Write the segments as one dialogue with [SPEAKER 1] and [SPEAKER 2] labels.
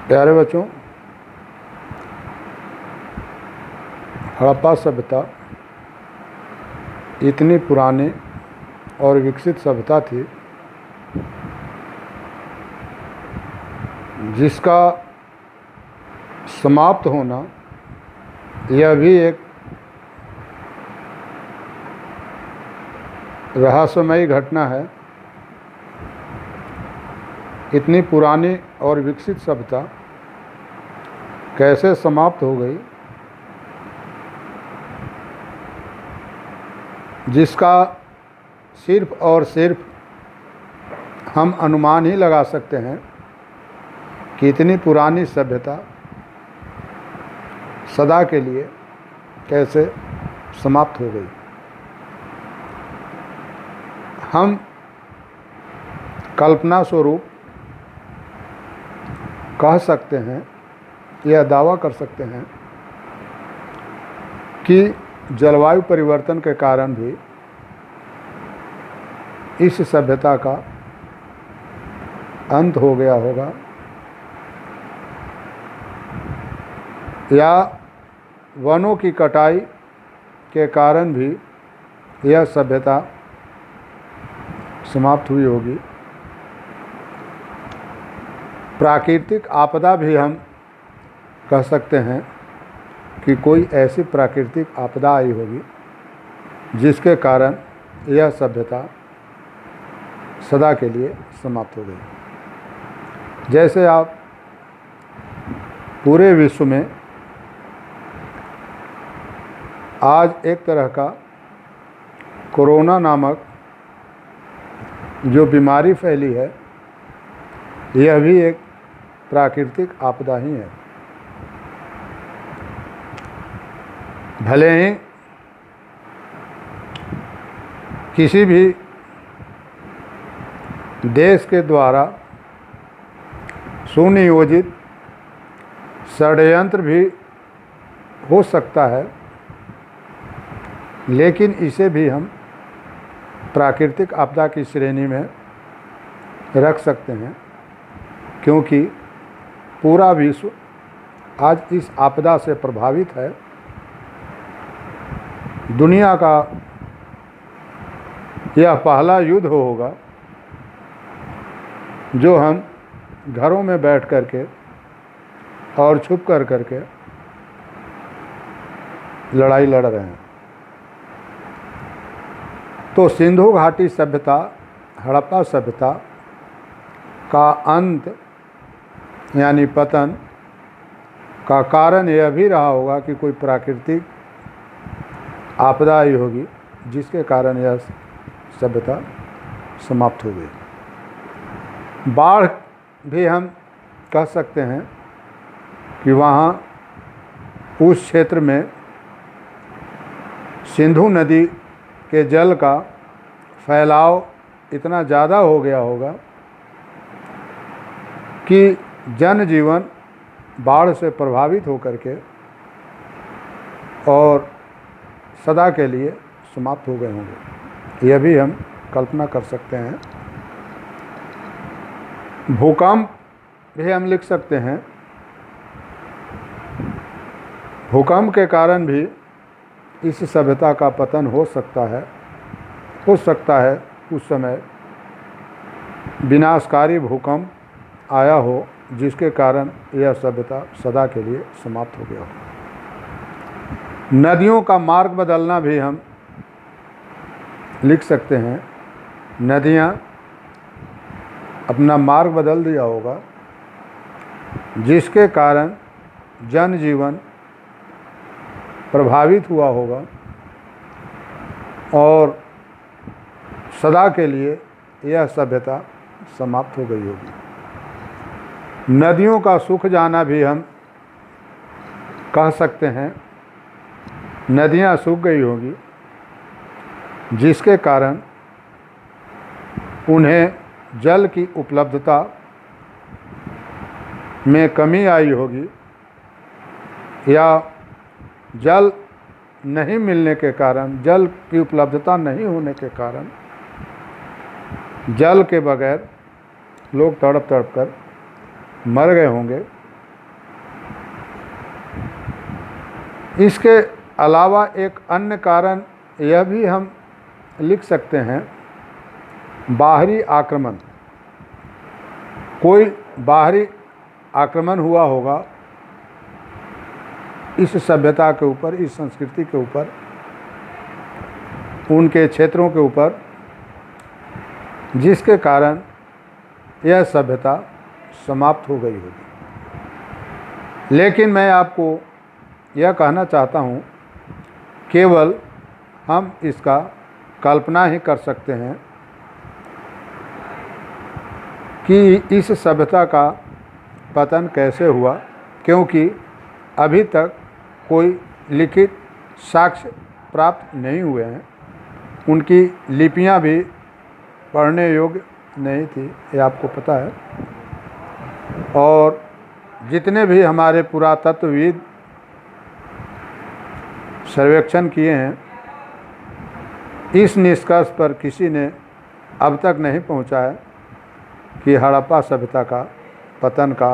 [SPEAKER 1] प्यारे बच्चों, हड़प्पा सभ्यता इतनी पुरानी और विकसित सभ्यता थी जिसका समाप्त होना यह भी एक रहस्यमयी घटना है। इतनी पुरानी और विकसित सभ्यता कैसे समाप्त हो गई, जिसका सिर्फ और सिर्फ हम अनुमान ही लगा सकते हैं कि इतनी पुरानी सभ्यता सदा के लिए कैसे समाप्त हो गई। हम कल्पना स्वरूप कह सकते हैं, यह दावा कर सकते हैं कि जलवायु परिवर्तन के कारण भी इस सभ्यता का अंत हो गया होगा, या वनों की कटाई के कारण भी यह सभ्यता समाप्त हुई होगी। प्राकृतिक आपदा भी हम कह सकते हैं कि कोई ऐसी प्राकृतिक आपदा आई होगी जिसके कारण यह सभ्यता सदा के लिए समाप्त हो गई। जैसे आप पूरे विश्व में आज एक तरह का कोरोना नामक जो बीमारी फैली है, यह भी एक प्राकृतिक आपदा ही है। भले ही किसी भी देश के द्वारा सुनियोजित षड्यंत्र भी हो सकता है, लेकिन इसे भी हम प्राकृतिक आपदा की श्रेणी में रख सकते हैं, क्योंकि पूरा विश्व आज इस आपदा से प्रभावित है। दुनिया का यह पहला युद्ध होगा जो हम घरों में बैठ कर के और छुप कर के लड़ाई लड़ रहे हैं। तो सिंधु घाटी सभ्यता, हड़प्पा सभ्यता का अंत यानी पतन का कारण यह भी रहा होगा कि कोई प्राकृतिक आपदा आई होगी जिसके कारण यह सभ्यता समाप्त हो गई। बाढ़ भी हम कह सकते हैं कि वहाँ उस क्षेत्र में सिंधु नदी के जल का फैलाव इतना ज़्यादा हो गया होगा कि जनजीवन बाढ़ से प्रभावित होकर के और सदा के लिए समाप्त हो गए होंगे। यह भी हम कल्पना कर सकते हैं। भूकंप भी हम लिख सकते हैं। भूकंप के कारण भी इस सभ्यता का पतन हो सकता है। उस समय विनाशकारी भूकंप आया हो जिसके कारण यह सभ्यता सदा के लिए समाप्त हो गया हो। नदियों का मार्ग बदलना भी हम लिख सकते हैं। नदियाँ अपना मार्ग बदल दिया होगा जिसके कारण जनजीवन प्रभावित हुआ होगा और सदा के लिए यह सभ्यता समाप्त हो गई होगी। नदियों का सूख जाना भी हम कह सकते हैं। नदियाँ सूख गई होगी जिसके कारण उन्हें जल की उपलब्धता में कमी आई होगी, या जल नहीं मिलने के कारण, जल की उपलब्धता नहीं होने के कारण जल के बगैर लोग तड़प तड़प कर मर गए होंगे। इसके अलावा एक अन्य कारण यह भी हम लिख सकते हैं, बाहरी आक्रमण। कोई बाहरी आक्रमण हुआ होगा इस सभ्यता के ऊपर, इस संस्कृति के ऊपर, उनके क्षेत्रों के ऊपर, जिसके कारण यह सभ्यता समाप्त हो गई होगी। लेकिन मैं आपको यह कहना चाहता हूँ, केवल हम इसका कल्पना ही कर सकते हैं कि इस सभ्यता का पतन कैसे हुआ, क्योंकि अभी तक कोई लिखित साक्ष्य प्राप्त नहीं हुए हैं। उनकी लिपियां भी पढ़ने योग्य नहीं थी, ये आपको पता है। और जितने भी हमारे पुरातत्वविद सर्वेक्षण किए हैं, इस निष्कर्ष पर किसी ने अब तक नहीं पहुंचा है कि हड़प्पा सभ्यता का पतन का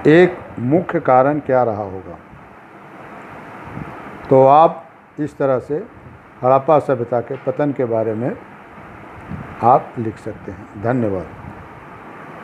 [SPEAKER 1] एक मुख्य कारण क्या रहा होगा। तो आप इस तरह से हड़प्पा सभ्यता के पतन के बारे में आप लिख सकते हैं। धन्यवाद।